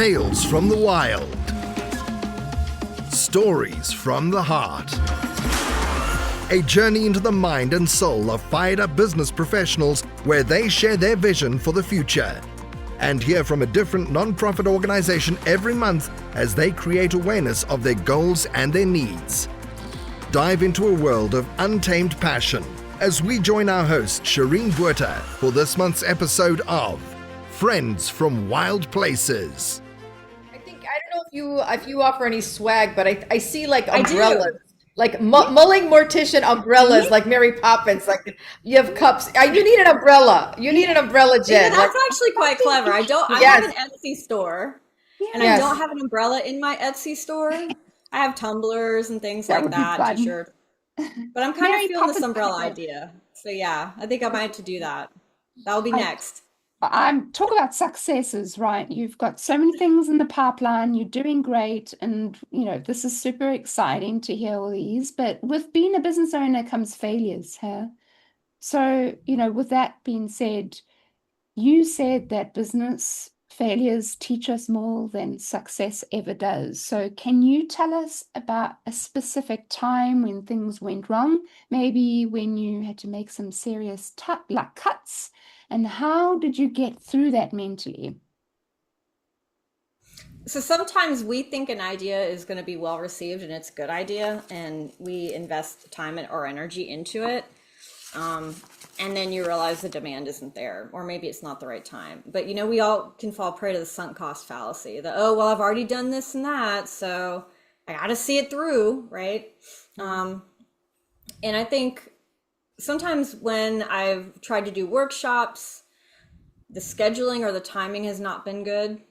Tales from the wild. Stories from the heart. A journey into the mind and soul of fired-up business professionals where they share their vision for the future. And hear from a different non-profit organization every month as they create awareness of their goals and their needs. Dive into a world of untamed passion as we join our host, Shireen Buerta, for this month's episode of Friends from Wild Places. I don't know if you offer any swag, but I see like umbrellas. Like Mulling Mortition umbrellas, like Mary Poppins. Like you have cups. You need an umbrella. You need an umbrella, Jen. Yeah, that's actually quite clever. I have an Etsy store, and I don't have an umbrella in my Etsy store. I have tumblers and things like that, t-shirts. But I'm kind of feeling this umbrella idea. So yeah, I think I might have to do that. That'll be next. I'm talking about successes, right? You've got so many things in the pipeline, you're doing great, and this is super exciting to hear all these, but with being a business owner comes failures here. So, with that being said, you said that business failures teach us more than success ever does. So can you tell us about a specific time when things went wrong? Maybe when you had to make some serious cuts, and how did you get through that mentally? So sometimes we think an idea is going to be well received and it's a good idea, and we invest time or energy into it. And then you realize the demand isn't there, or maybe it's not the right time. But we all can fall prey to the sunk cost fallacy. I've already done this and that, so I got to see it through, right? And I think sometimes when I've tried to do workshops, the scheduling or the timing has not been good.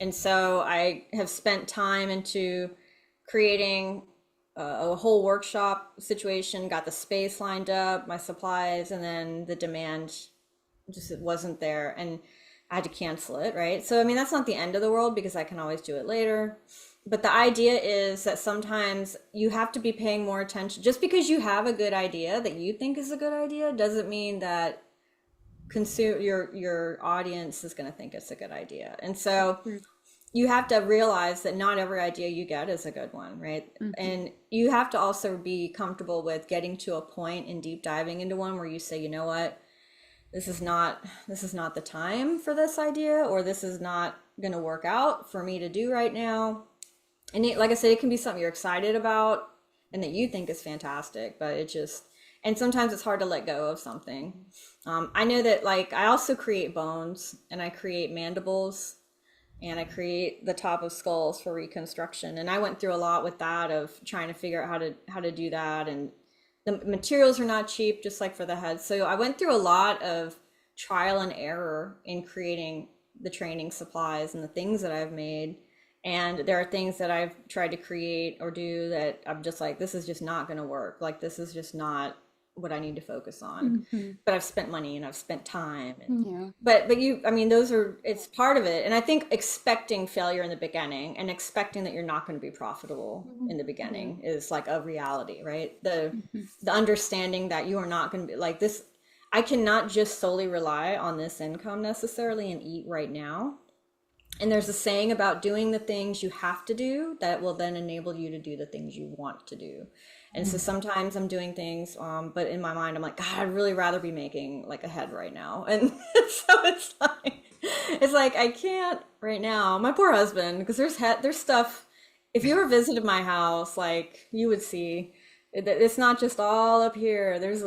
And so I have spent time into creating a whole workshop situation, got the space lined up, my supplies, and then the demand just wasn't there, and I had to cancel it, right? So, that's not the end of the world because I can always do it later. But the idea is that sometimes you have to be paying more attention. Just because you have a good idea that you think is a good idea doesn't mean that your audience is going to think it's a good idea. And so you have to realize that not every idea you get is a good one, right? Mm-hmm. And you have to also be comfortable with getting to a point and deep diving into one where you say, you know what, this is not the time for this idea, or this is not going to work out for me to do right now. And like I said, it can be something you're excited about and that you think is fantastic, but and sometimes it's hard to let go of something. I know that I also create bones, and I create mandibles, and I create the top of skulls for reconstruction. And I went through a lot with that, of trying to figure out how to do that. And the materials are not cheap, just like for the head. So I went through a lot of trial and error in creating the training supplies and the things that I've made. And there are things that I've tried to create or do that I'm just like, this is just not going to work. This is just not what I need to focus on. Mm-hmm. But I've spent money and I've spent time. But it's part of it. And I think expecting failure in the beginning and expecting that you're not going to be profitable in the beginning is like a reality, right? The understanding that you are not going to be like this. I cannot just solely rely on this income necessarily and eat right now. And there's a saying about doing the things you have to do that will then enable you to do the things you want to do. And so sometimes I'm doing things, but in my mind, I'm like, God, I'd really rather be making a head right now. And so it's like, I can't right now. My poor husband, because there's stuff, if you ever visited my house, you would see, it's not just all up here. There's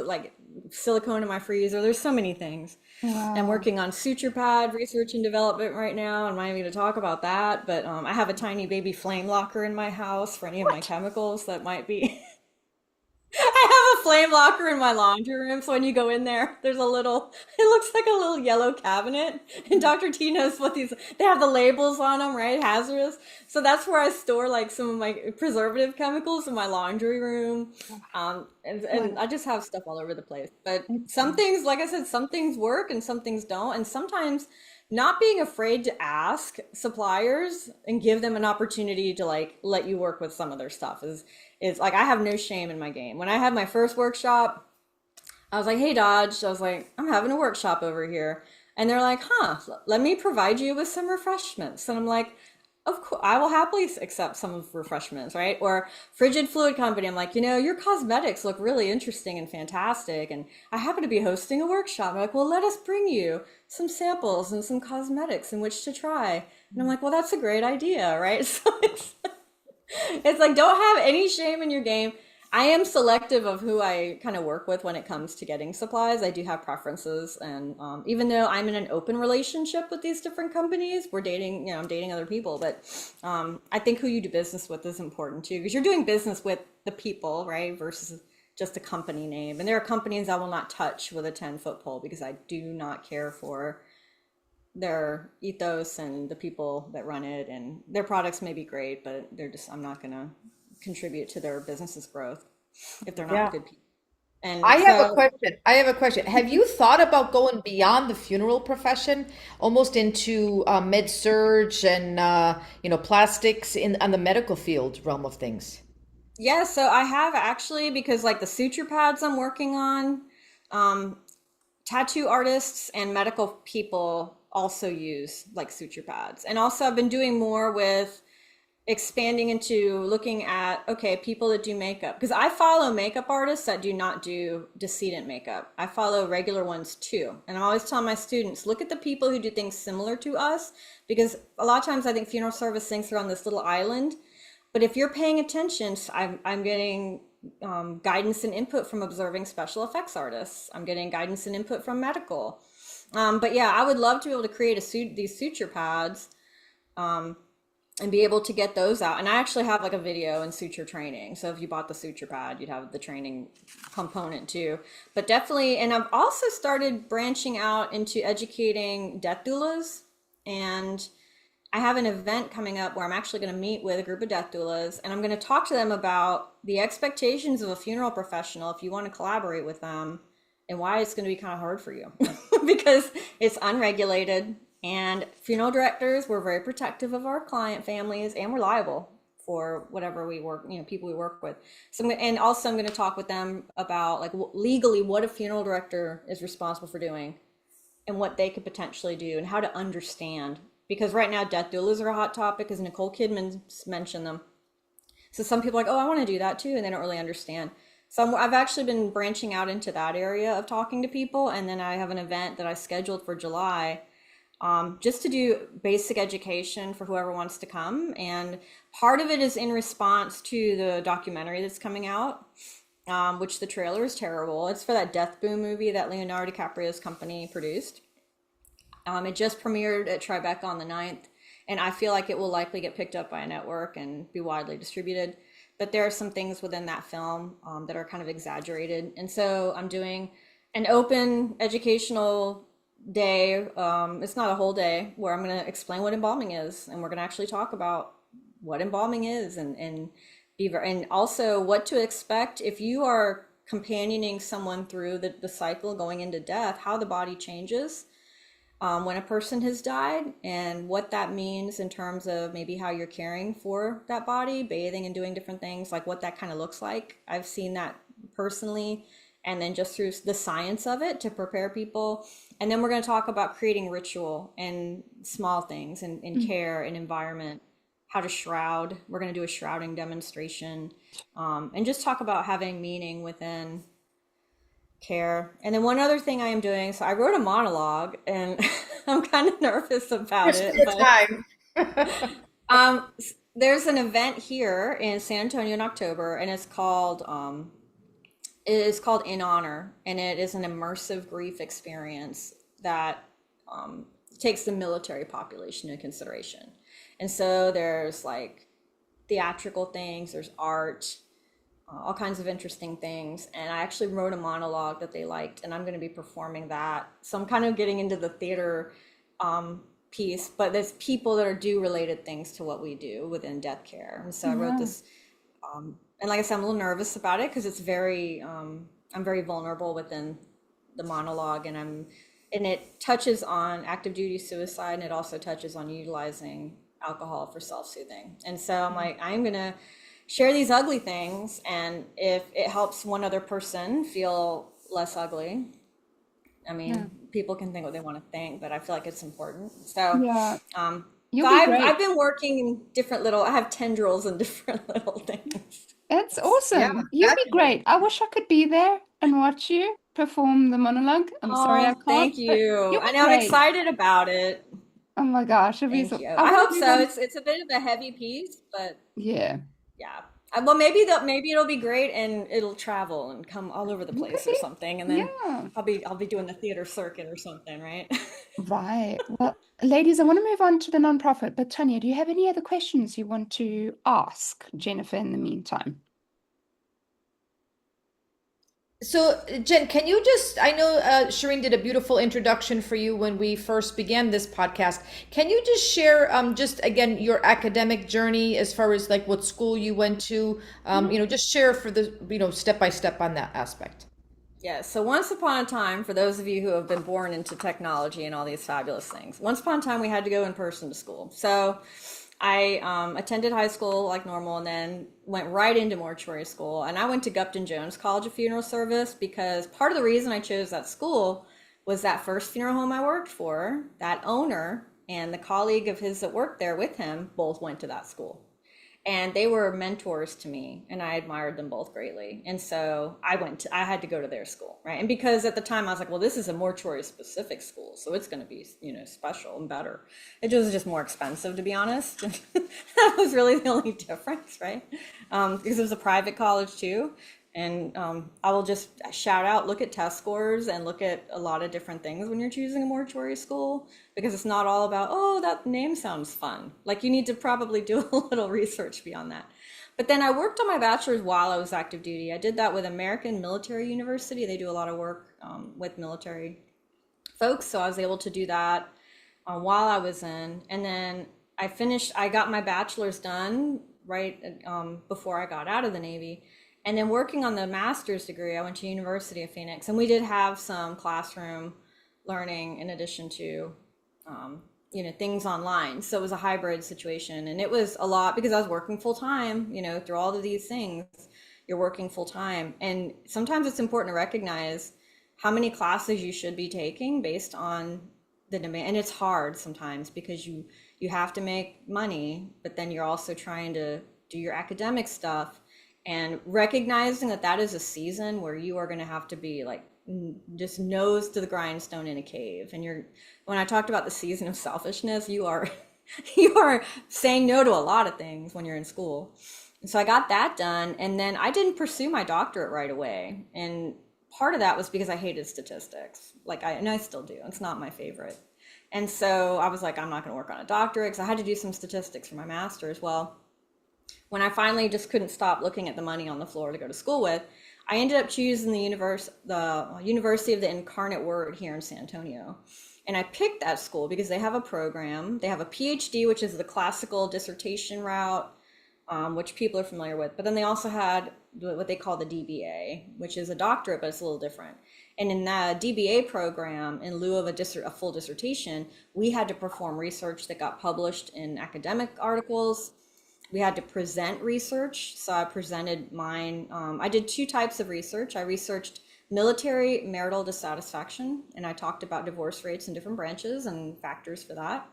silicone in my freezer. There's so many things. Wow. I'm working on suture pad research and development right now. I'm not even going to talk about that, but I have a tiny baby flame locker in my house for any of my chemicals that might be... I have a flame locker in my laundry room, so when you go in there, it looks like a little yellow cabinet, and Dr. T knows they have the labels on them, right? Hazardous. So that's where I store some of my preservative chemicals in my laundry room. And I just have stuff all over the place. But some things, like I said, some things work and some things don't. And sometimes not being afraid to ask suppliers and give them an opportunity to let you work with some of their stuff is I have no shame in my game. When I had my first workshop, I was like, hey Dodge, I'm having a workshop over here. And they're like, let me provide you with some refreshments. And I'm like, of course, I will happily accept some of refreshments, right? Or Frigid Fluid Company, I'm like, your cosmetics look really interesting and fantastic. And I happen to be hosting a workshop. I'm like, well, let us bring you some samples and some cosmetics in which to try. And I'm like, well, that's a great idea, right? So it's like, don't have any shame in your game. I am selective of who I kind of work with when it comes to getting supplies. I do have preferences. And even though I'm in an open relationship with these different companies, we're dating, I'm dating other people. But I think who you do business with is important too, because you're doing business with the people, right? Versus just a company name. And there are companies I will not touch with a 10-foot pole because I do not care for their ethos and the people that run it. And their products may be great, but I'm not going to contribute to their business's growth if they're not good people. And I have a question. Have you thought about going beyond the funeral profession, almost into med surge and plastics on the medical field realm of things? Yeah, so I have actually, because like the suture pads I'm working on, tattoo artists and medical people also use like suture pads. And also I've been doing more with expanding into looking at, okay, people that do makeup, because I follow makeup artists that do not do decedent makeup. I follow regular ones too. And I always tell my students, look at the people who do things similar to us, because a lot of times I think funeral service thinks they're on this little island. But if you're paying attention, I'm getting guidance and input from observing special effects artists. I'm getting guidance and input from medical. But yeah, I would love to be able to create these suture pads and be able to get those out. And I actually have like a video in suture training. So if you bought the suture pad, you'd have the training component too. But definitely, and I've also started branching out into educating death doulas. And I have an event coming up where I'm actually going to meet with a group of death doulas, and I'm going to talk to them about the expectations of a funeral professional if you want to collaborate with them, and why it's going to be kind of hard for you because it's unregulated. And funeral directors, we're very protective of our client families, and we're liable for whatever we work, people we work with. So, and also I'm going to talk with them about like legally what a funeral director is responsible for doing and what they could potentially do and how to understand. Because right now death doulas are a hot topic, as Nicole Kidman mentioned them. So some people are like, oh, I want to do that too, and they don't really understand. So I've actually been branching out into that area of talking to people, and then I have an event that I scheduled for July, just to do basic education for whoever wants to come. And part of it is in response to the documentary that's coming out, which the trailer is terrible. It's for that Death Boom movie that Leonardo DiCaprio's company produced. It just premiered at Tribeca on the 9th, and I feel like it will likely get picked up by a network and be widely distributed. But there are some things within that film that are kind of exaggerated. And so I'm doing an open educational day. It's not a whole day, where I'm going to explain what embalming is, and we're going to actually talk about what embalming is and also what to expect if you are companioning someone through the cycle going into death, how the body changes when a person has died, and what that means in terms of maybe how you're caring for that body, bathing and doing different things, like what that kind of looks like. I've seen that personally, and then just through the science of it to prepare people. And then we're going to talk about creating ritual and small things and care and environment, how to shroud. We're going to do a shrouding demonstration, and just talk about having meaning within care. And then one other thing I am doing, so I wrote a monologue, and I'm kind of nervous about it. But, there's an event here in San Antonio in October, and it's called In Honor, and it is an immersive grief experience that takes the military population into consideration. And so there's like theatrical things, there's art, all kinds of interesting things. And I actually wrote a monologue that they liked, and I'm going to be performing that. So I'm kind of getting into the theater piece, but there's people that do related things to what we do within death care. And so I wrote this, and like I said, I'm a little nervous about it because it's very, I'm very vulnerable within the monologue, and it touches on active duty suicide, and it also touches on utilizing alcohol for self-soothing. And so I'm like, I'm going to share these ugly things, and if it helps one other person feel less ugly, I mean, people can think what they want to think, but I feel like it's important. So, Yeah, um, you'll so be I've great. been working in different little, I have tendrils in different little things. It's Yeah, awesome. You'll be fabulous. great. I wish I could be there and watch you perform the monologue. I'm sorry I Oh, can't, thank but you. you'll I be know I'm great. excited about it. Oh my gosh, it'll be Thank so. you. I I want hope to move so. on. It's a bit of a heavy piece, but Yeah. yeah. Well, maybe it'll be great and it'll travel and come all over the place or Okay. something, and then Yeah. I'll be doing the theater circuit or something, right? Right. Well, ladies, I want to move on to the nonprofit, but Tanya, do you have any other questions you want to ask Jennifer in the meantime? So, Jen, can you just, I know Shireen did a beautiful introduction for you when we first began this podcast. Can you just share, just again, your academic journey as far as like what school you went to? Just share for the, step by step on that aspect. Yeah, so once upon a time, for those of you who have been born into technology and all these fabulous things, once upon a time we had to go in person to school. So I attended high school like normal and then went right into mortuary school. And I went to Gupton Jones College of Funeral Service because part of the reason I chose that school was that first funeral home I worked for, that owner and the colleague of his that worked there with him both went to that school. And they were mentors to me and I admired them both greatly. And so I had to go to their school, right? And because at the time I was like, well, this is a mortuary specific school, so it's going to be, special and better. It was just more expensive, to be honest. That was really the only difference, right? Because it was a private college too. And I will just shout out, look at test scores and look at a lot of different things when you're choosing a mortuary school, because it's not all about, oh, that name sounds fun. Like you need to probably do a little research beyond that. But then I worked on my bachelor's while I was active duty. I did that with American Military University. They do a lot of work with military folks. So I was able to do that while I was in. And then I got my bachelor's done right before I got out of the Navy. And then working on the master's degree, I went to University of Phoenix, and we did have some classroom learning in addition to, things online. So it was a hybrid situation, and it was a lot because I was working full time. Through all of these things, you're working full time, and sometimes it's important to recognize how many classes you should be taking based on the demand. And it's hard sometimes because you have to make money, but then you're also trying to do your academic stuff. And recognizing that is a season where you are going to have to be like just nose to the grindstone in a cave. And when I talked about the season of selfishness, you are saying no to a lot of things when you're in school. And so I got that done, and then I didn't pursue my doctorate right away. And part of that was because I hated statistics. And I still do. It's not my favorite. And so I was like, I'm not going to work on a doctorate because I had to do some statistics for my master's. Well, when I finally just couldn't stop looking at the money on the floor to go to school with, I ended up choosing the University of the Incarnate Word here in San Antonio. And I picked that school because they have a program. They have a PhD, which is the classical dissertation route, which people are familiar with. But then they also had what they call the DBA, which is a doctorate, but it's a little different. And in that DBA program, in lieu of a full dissertation, we had to perform research that got published in academic articles. We had to present research. So I presented mine. I did two types of research. I researched military marital dissatisfaction, and I talked about divorce rates in different branches and factors for that,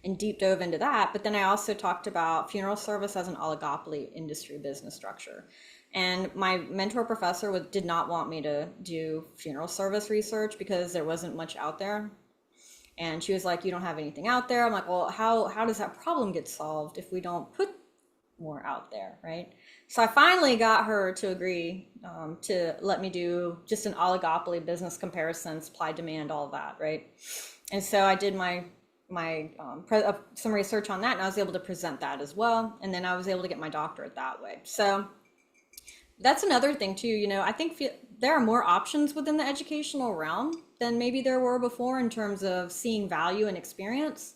and deep dove into that. But then I also talked about funeral service as an oligopoly industry business structure. And my mentor professor did not want me to do funeral service research because there wasn't much out there. And she was like, you don't have anything out there. I'm like, well, how does that problem get solved if we don't put more out there, right? So I finally got her to agree to let me do just an oligopoly business comparison, supply, demand, all of that, right? And so I did some research on that, and I was able to present that as well. And then I was able to get my doctorate that way. So that's another thing too. I think there are more options within the educational realm than maybe there were before in terms of seeing value and experience.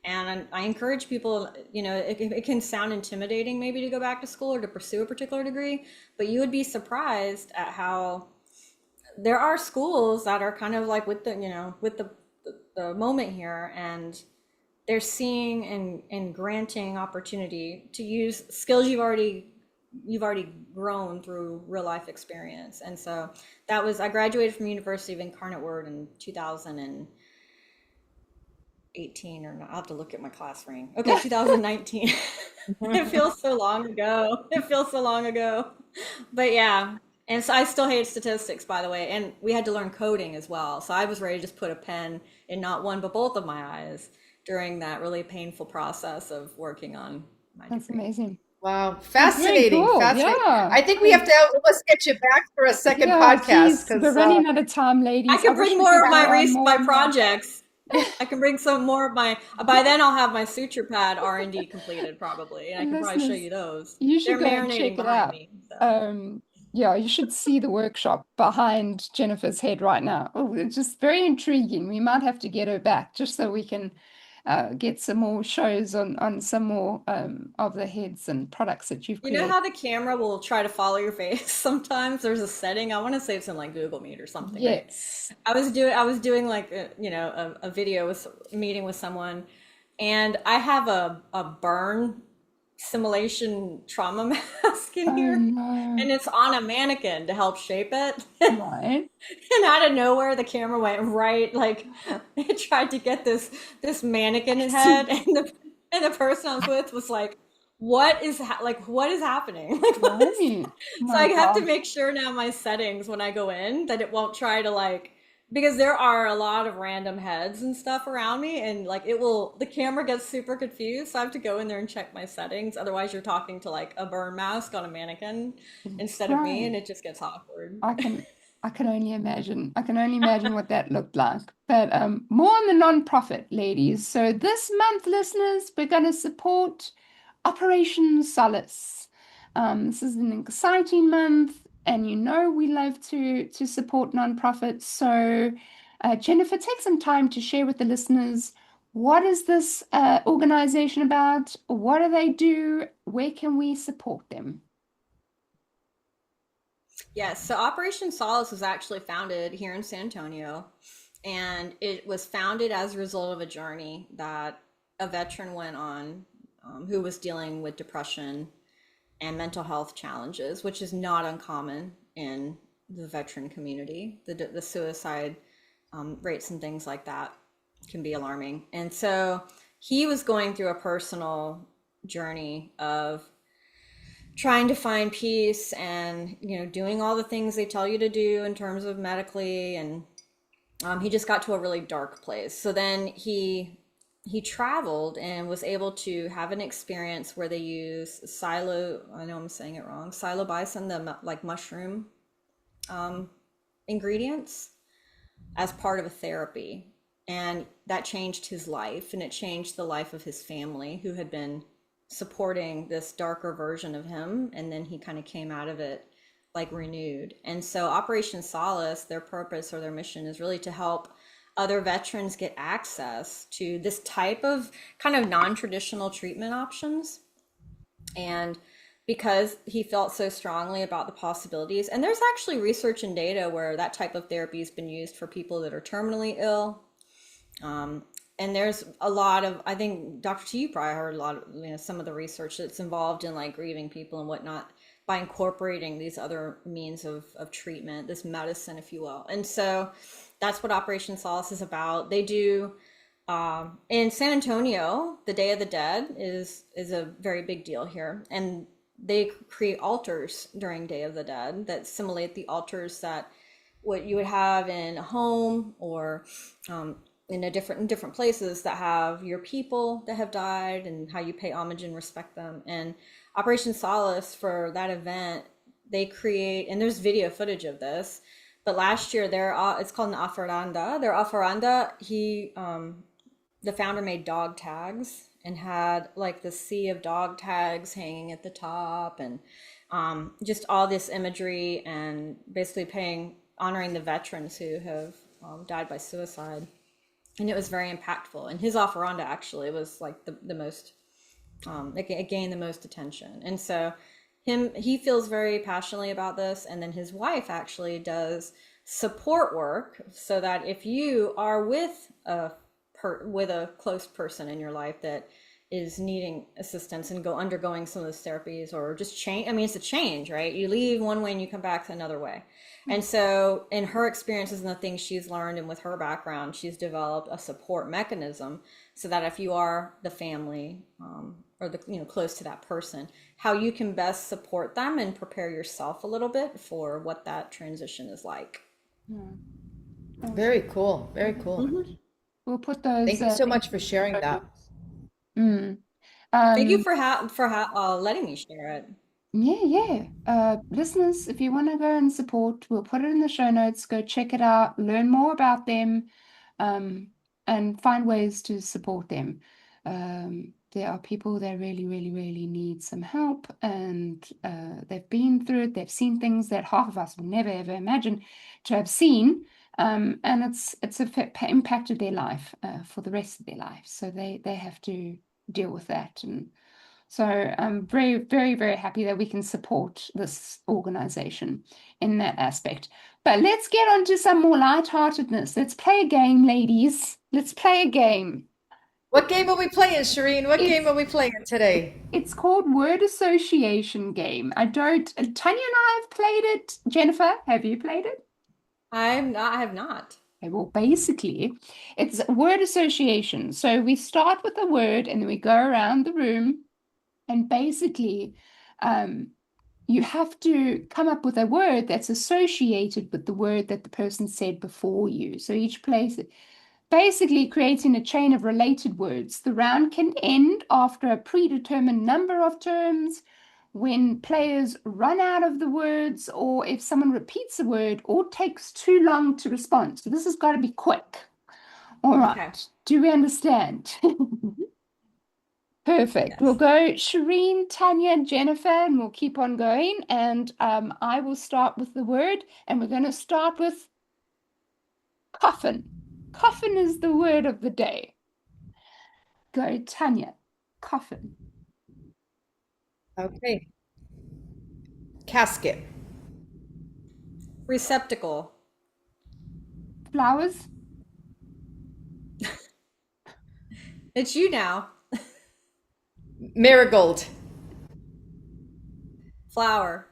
And I encourage people, it can sound intimidating maybe to go back to school or to pursue a particular degree, but you would be surprised at how there are schools that are kind of like with the moment here, and they're seeing and granting opportunity to use skills you've already you've already grown through real life experience. And so that was, I graduated from University of Incarnate Word in 2018, or not, I'll have to look at my class ring. Okay, 2019. It feels so long ago. It feels so long ago. But yeah. And so I still hate statistics, by the way. And we had to learn coding as well. So I was ready to just put a pen in not one, but both of my eyes during that really painful process of working on my That's degree. amazing. Wow, Very fascinating, cool. fascinating. Yeah. I think we have to almost get you back for a second Yeah, podcast please. We're because running out of time, I ladies. I can wish bring we more could of go on my more. projects. I can bring some more of my, by then I'll have my suture pad R&D completed probably, and I can probably show Listeners, you those. you They're should go and check marinating it behind out. me. So. Yeah, you should see the workshop behind Jennifer's head right now. Oh, it's just very intriguing. We might have to get her back just so we can get some more shows on some more of the heads and products that you've You know created. how the camera will try to follow your face sometimes? There's a setting, I want to say it's in like Google Meet or something, right? Yes. I was doing like a video with meeting with someone, and I have a burn simulation trauma mask in Oh here, no. and it's on a mannequin to help shape it. Right. And out of nowhere, the camera went right, like it tried to get this mannequin head, and the person I was with was like, what is happening? Like, what is Right. Oh so my I have to gosh. make sure now my settings when I go in that it won't try to like, because there are a lot of random heads and stuff around me, and like the camera gets super confused. So I have to go in there and check my settings. Otherwise, you're talking to like a burn mask on a mannequin instead of me, Right. and it just gets awkward. I can I can only imagine. I can only imagine what that looked like. But more on the non-profit, ladies. So this month, listeners, we're going to support Operation Solace. This is an exciting month, and you know we love to support non-profits. So Jennifer, take some time to share with the listeners what is this organization about? What do they do? Where can we support them? Yes, so Operation Solace was actually founded here in San Antonio, and it was founded as a result of a journey that a veteran went on, who was dealing with depression and mental health challenges, which is not uncommon in the veteran community. The suicide rates and things like that can be alarming. And so he was going through a personal journey of trying to find peace and doing all the things they tell you to do in terms of medically, and he just got to a really dark place. So then he traveled and was able to have an experience where they use I know I'm saying it wrong, psilocybin, the like mushroom ingredients, as part of a therapy. And that changed his life, and it changed the life of his family, who had been supporting this darker version of him. And then he kind of came out of it like renewed. And so Operation Solace, their purpose or their mission is really to help other veterans get access to this type of kind of non-traditional treatment options. And because he felt so strongly about the possibilities, and there's actually research and data where that type of therapy has been used for people that are terminally ill. And there's a lot of, I think Dr. T, you probably heard a lot of, some of the research that's involved in like grieving people and whatnot, by incorporating these other means of treatment, this medicine, if you will. And so that's what Operation Solace is about. They do, in San Antonio, the Day of the Dead is a very big deal here. And they create altars during Day of the Dead that simulate the altars that what you would have in a home, or in different places that have your people that have died, and how you pay homage and respect them. And Operation Solace, for that event, they create, and there's video footage of this, but last year it's called an offeranda. Their offeranda, the founder made dog tags and had like the sea of dog tags hanging at the top, and just all this imagery, and basically honoring the veterans who have died by suicide. And it was very impactful. And his offeranda actually was like the most, it gained the most attention. And so he feels very passionately about this. And then his wife actually does support work, so that if you are with a close person in your life that is needing assistance and undergoing some of those therapies or just change. I mean, it's a change, right? You leave one way and you come back another way. And so in her experiences and the things she's learned and with her background, she's developed a support mechanism so that if you are the family or the, close to that person, how you can best support them and prepare yourself a little bit for what that transition is like. Very cool. Very cool. We'll put those. Thank you so much for sharing that. Thank you for letting me share it. Yeah. Listeners, if you want to go and support, we'll put it in the show notes. Go check it out, learn more about them, and find ways to support them. There are people that really, really, really need some help, and they've been through it. They've seen things that half of us would never ever imagine to have seen, and it's impacted their life for the rest of their life. So they have to deal with that. And so I'm very, very, very happy that we can support this organization in that aspect. But let's get on to some more lightheartedness. Let's play a game, ladies. Let's play a game. What game are we playing, Shireen? What game are we playing today? It's called Word Association Game. Tanya and I have played it. Jennifer, have you played it? I have not. Okay, well, basically, it's word association. So we start with a word and then we go around the room. And basically, you have to come up with a word that's associated with the word that the person said before you. So each place, basically creating a chain of related words. The round can end after a predetermined number of terms, when players run out of the words, or if someone repeats a word or takes too long to respond. So this has got to be quick. All right. Okay. Do we understand? Perfect. Yes. We'll go Shireen, Tanya, and Jennifer, and we'll keep on going. And I will start with the word, and we're going to start with coffin. Coffin is the word of the day. Go, Tanya. Coffin. Okay. Casket. Receptacle. Flowers. It's you now. Marigold. Flower.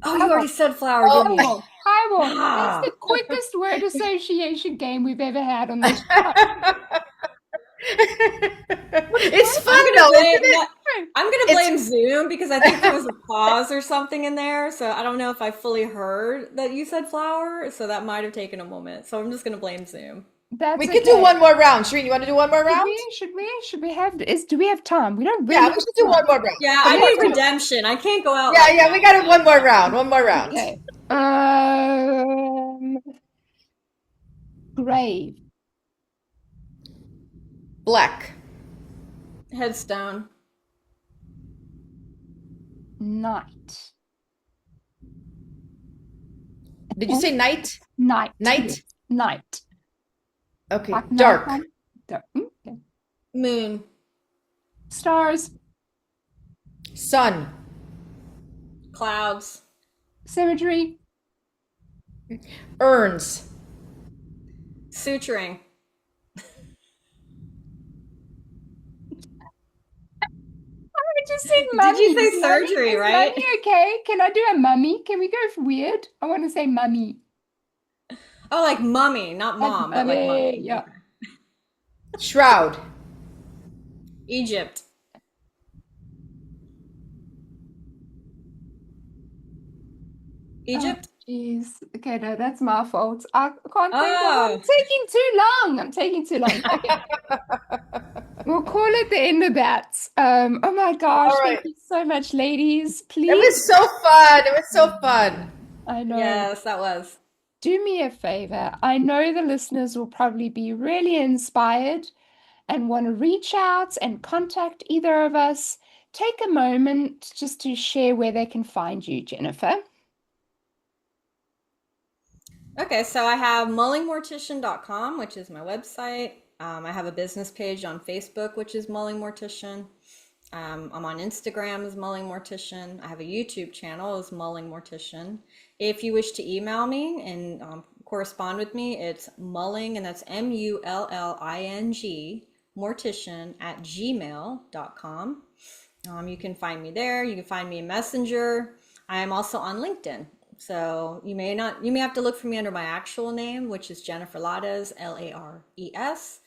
Oh, you already said flower, didn't you? I will. That's the quickest word association game we've ever had on this show. It's fun though, isn't it? I'm going to blame Zoom because I think there was a pause or something in there. So I don't know if I fully heard that you said flower. So that might have taken a moment. So I'm just going to blame Zoom. We could do one more round. Shireen, you want to do one more round? Should we have? Do we have time? We don't really. Yeah, we should do one more round. Yeah, I need redemption. I can't go out. Yeah, we got one more round. One more round. Okay. Grave. Black. Headstone. Night. Did you say night? Night. Night? Night. Okay. Like Dark. Dark. Okay. Moon. Stars. Sun. Clouds. Cemetery. Urns. Suturing. I just said mummy. Did you say surgery, right? Mummy, okay. Can I do a mummy? Can we go for weird? I want to say mummy. Oh, like mummy, not mom, but like mummy. Yeah. Shroud. Egypt. Egypt? Jeez. Okay, no, that's my fault. I can't think Oh. I'm taking too long. Okay. We'll call it the end of that. Oh my gosh, All right. thank you so much, ladies. Please. It was so fun. It was so fun. I know. Yes, that was. Do me a favor. I know the listeners will probably be really inspired and want to reach out and contact either of us. Take a moment just to share where they can find you, Jennifer. Okay, so I have mullingmortition.com, which is my website. I have a business page on Facebook, which is Mulling Mortition. I'm on Instagram as Mulling Mortition. I have a YouTube channel as Mulling Mortition. If you wish to email me and correspond with me, it's mulling, and that's MULLING Mortition@gmail.com. You can find me there. You can find me in Messenger. I am also on LinkedIn. So you may have to look for me under my actual name, which is Jennifer Lares, Lares.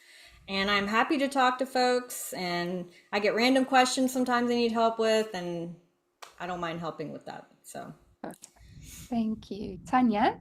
And I'm happy to talk to folks, and I get random questions sometimes I need help with, and I don't mind helping with that. So Thank you. Tanya?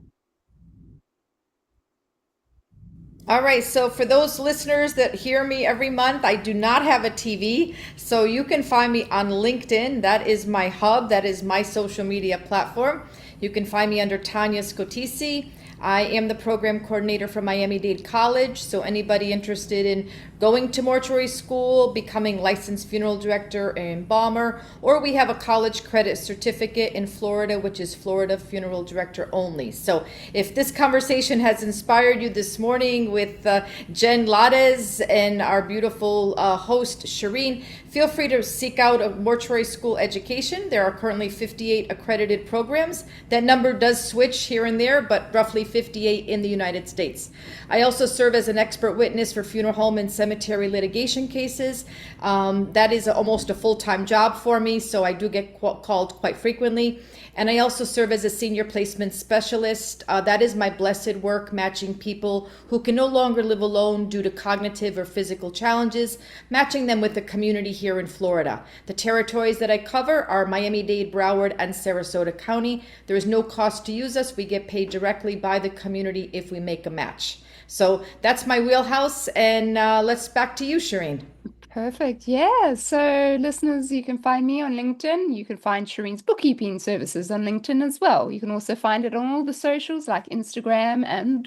All right, so for those listeners that hear me every month, I do not have a TV, so you can find me on LinkedIn. That is my hub, that is my social media platform. You can find me under Tanya Scotisi. I am the program coordinator for Miami-Dade College, so anybody interested in going to mortuary school, becoming licensed funeral director or embalmer, or we have a college credit certificate in Florida, which is Florida Funeral Director only. So if this conversation has inspired you this morning with Jen Lares and our beautiful host, Shireen, feel free to seek out a mortuary school education. There are currently 58 accredited programs. That number does switch here and there, but roughly 58 in the United States. I also serve as an expert witness for funeral home and cemetery litigation cases. That is almost a full-time job for me, so I do get called quite frequently. And I also serve as a senior placement specialist. That is my blessed work, matching people who can no longer live alone due to cognitive or physical challenges, matching them with the community here in Florida. The territories that I cover are Miami-Dade, Broward, and Sarasota County. There is no cost to use us. We get paid directly by the community if we make a match. So that's my wheelhouse, and let's back to you, Shireen. Perfect. Yeah. So, listeners, you can find me on LinkedIn. You can find Shireen's bookkeeping services on LinkedIn as well. You can also find it on all the socials like Instagram and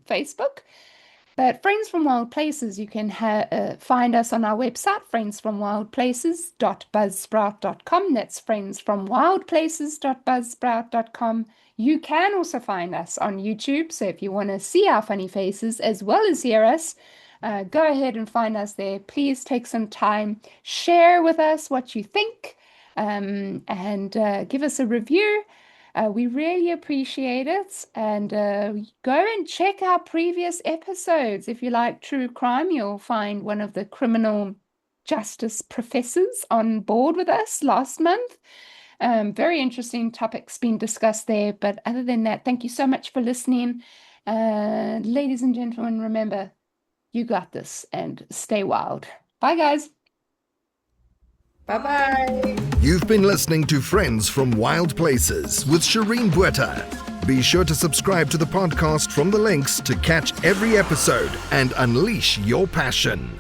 Facebook. But Friends from Wild Places, you can find us on our website, friendsfromwildplaces.buzzsprout.com. That's friendsfromwildplaces.buzzsprout.com. You can also find us on YouTube. So if you want to see our funny faces as well as hear us, go ahead and find us there. Please take some time, share with us what you think, and give us a review. We really appreciate it. And go and check our previous episodes. If you like true crime, you'll find one of the criminal justice professors on board with us last month. Very interesting topics being discussed there. But other than that, thank you so much for listening. Ladies and gentlemen, remember, you got this, and stay wild. Bye, guys. Bye-bye. You've been listening to Friends from Wild Places with Shireen Bueta. Be sure to subscribe to the podcast from the links to catch every episode and unleash your passion.